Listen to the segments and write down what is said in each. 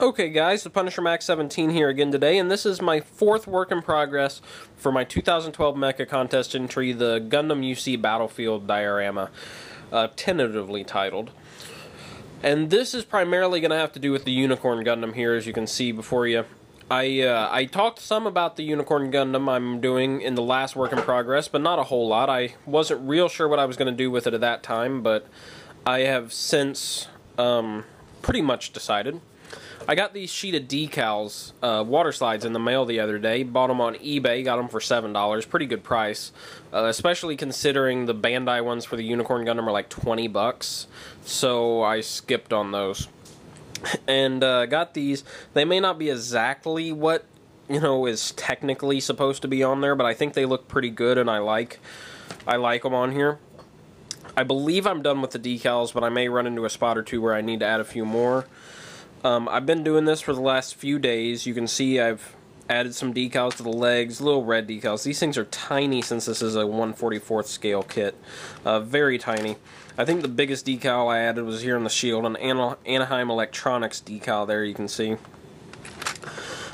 Okay guys, the Punisher Max 17 here again today, and this is my fourth work in progress for my 2012 Mecha contest entry, the Gundam UC Battlefield Diorama, tentatively titled. And this is primarily going to have to do with the Unicorn Gundam here, as you can see before you. I talked some about the Unicorn Gundam I'm doing in the last work in progress, but not a whole lot. I wasn't real sure what I was going to do with it at that time, but I have since pretty much decided. I got these sheet of decals, water slides, in the mail the other day. Bought them on eBay, got them for $7. Pretty good price, especially considering the Bandai ones for the Unicorn Gundam are like 20 bucks. So I skipped on those. And got these. They may not be exactly what, is technically supposed to be on there, but I think they look pretty good and I like them on here. I believe I'm done with the decals, but I may run into a spot or two where I need to add a few more. I've been doing this for the last few days. You can see I've added some decals to the legs, little red decals. These things are tiny since this is a 1/44th scale kit. Very tiny. I think the biggest decal I added was here on the shield, an Anaheim Electronics decal there, you can see.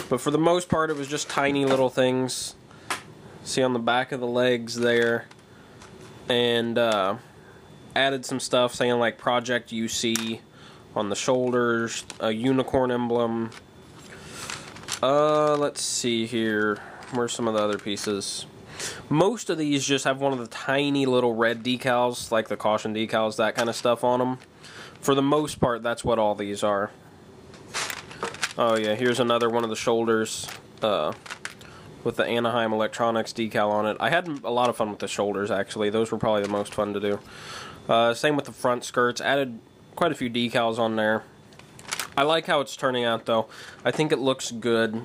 But for the most part, it was just tiny little things. See on the back of the legs there. And added some stuff saying like Project UC on the shoulders, a unicorn emblem. Let's see here. Where's some of the other pieces? Most of these just have one of the tiny little red decals, like the caution decals, that kind of stuff on them. For the most part, that's what all these are. Oh yeah, here's another one of the shoulders with the Anaheim Electronics decal on it. I had a lot of fun with the shoulders, actually. Those were probably the most fun to do. Same with the front skirts. Added quite a few decals on there. I like how it's turning out though. I think it looks good,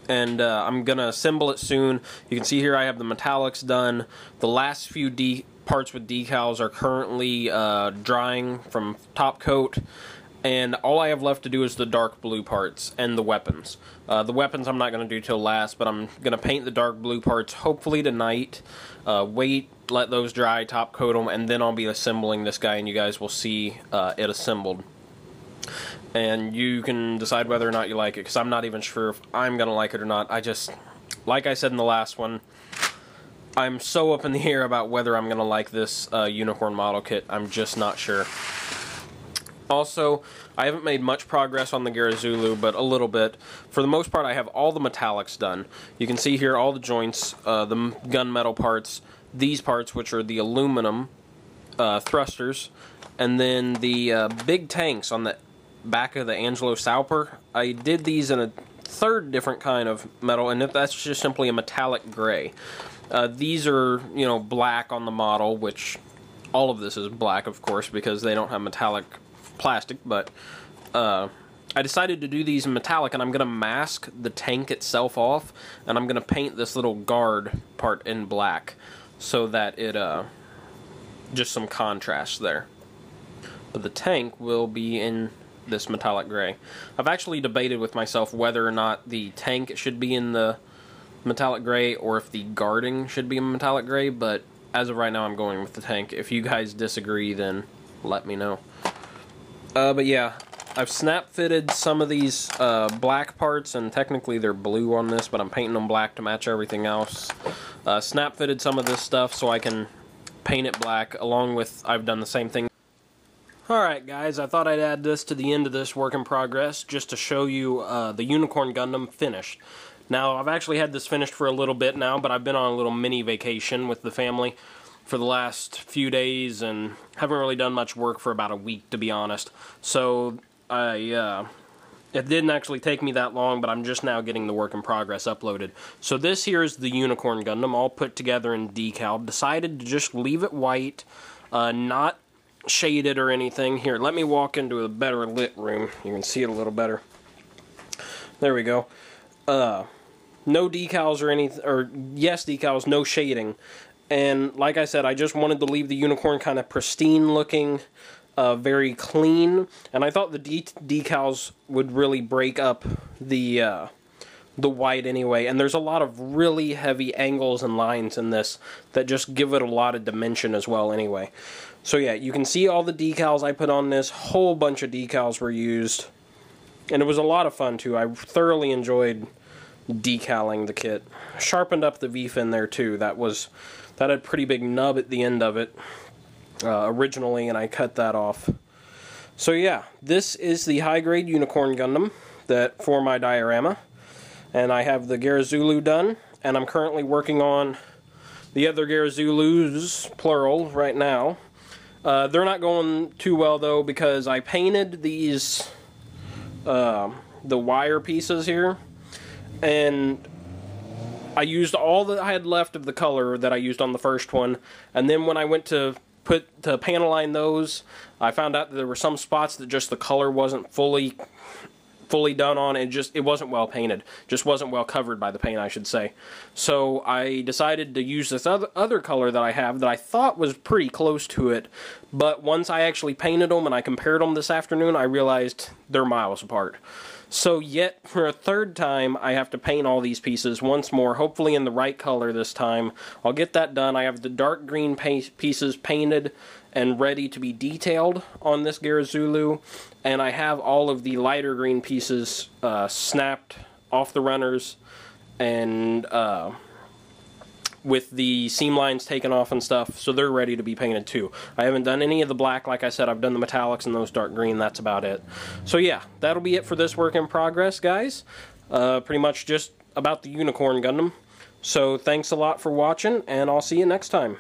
and I'm gonna assemble it soon. You can see here I have the metallics done. The last few parts with decals are currently drying from top coat, and all I have left to do is the dark blue parts and the weapons. The weapons I'm not gonna do till last, but I'm gonna paint the dark blue parts hopefully tonight. Wait, let those dry, top coat them, and then I'll be assembling this guy, and you guys will see it assembled. And you can decide whether or not you like it, because I'm not even sure if I'm going to like it or not. I just, like I said in the last one, I'm so up in the air about whether I'm going to like this unicorn model kit. I'm just not sure. Also, I haven't made much progress on the Garazulu, but a little bit. For the most part, I have all the metallics done. You can see here all the joints, the gunmetal parts, these parts, which are the aluminum thrusters, and then the big tanks on the back of the Angelo Sauper. I did these in a third different kind of metal, and that's just simply a metallic gray. These are, black on the model, which all of this is black, of course, because they don't have metallic plastic, but I decided to do these in metallic, and I'm going to mask the tank itself off, and I'm going to paint this little guard part in black so that it, just some contrast there. But the tank will be in this metallic gray. I've actually debated with myself whether or not the tank should be in the metallic gray or if the guarding should be in metallic gray, but as of right now I'm going with the tank. If you guys disagree, then let me know. But yeah, I've snap fitted some of these black parts, and technically they're blue on this, but I'm painting them black to match everything else. Snap fitted some of this stuff so I can paint it black, along with I've done the same thing. Alright guys, I thought I'd add this to the end of this work in progress just to show you the Unicorn Gundam finished. Now, I've actually had this finished for a little bit now, but I've been on a little mini vacation with the family for the last few days and haven't really done much work for about a week, to be honest. So, it didn't actually take me that long, but I'm just now getting the work in progress uploaded. So this here is the Unicorn Gundam, all put together in decal. Decided to just leave it white, not shaded or anything. Here, let me walk into a better lit room. You can see it a little better. There we go. No decals or anything, or yes decals, no shading. And like I said, I just wanted to leave the unicorn kind of pristine looking, very clean, and I thought the decals would really break up the white anyway, and there's a lot of really heavy angles and lines in this that just give it a lot of dimension as well anyway. So yeah, you can see all the decals I put on this. Whole bunch of decals were used. And it was a lot of fun, too. I thoroughly enjoyed decaling the kit. Sharpened up the V fin there, too. That had a pretty big nub at the end of it originally, and I cut that off. So yeah, this is the high-grade Unicorn Gundam for my diorama. And I have the Garazulu done, and I'm currently working on the other Garazulus, plural, right now. They're not going too well, though, because I painted these, the wire pieces here, and I used all that I had left of the color that I used on the first one, and then when I went to panel line those, I found out that there were some spots that just the color wasn't fully done on, and it wasn't well painted. Just wasn't well covered by the paint, I should say. So I decided to use this other color that I have that I thought was pretty close to it, but once I actually painted them and I compared them this afternoon, I realized they're miles apart. So yet, for a third time, I have to paint all these pieces once more, hopefully in the right color this time. I'll get that done. I have the dark green pieces painted and ready to be detailed on this Garazulu, and I have all of the lighter green pieces snapped off the runners and with the seam lines taken off and stuff, so they're ready to be painted too. I haven't done any of the black, like I said. I've done the metallics and those dark green. That's about it. So yeah, that'll be it for this work in progress, guys. Pretty much just about the Unicorn Gundam. So thanks a lot for watching, and I'll see you next time.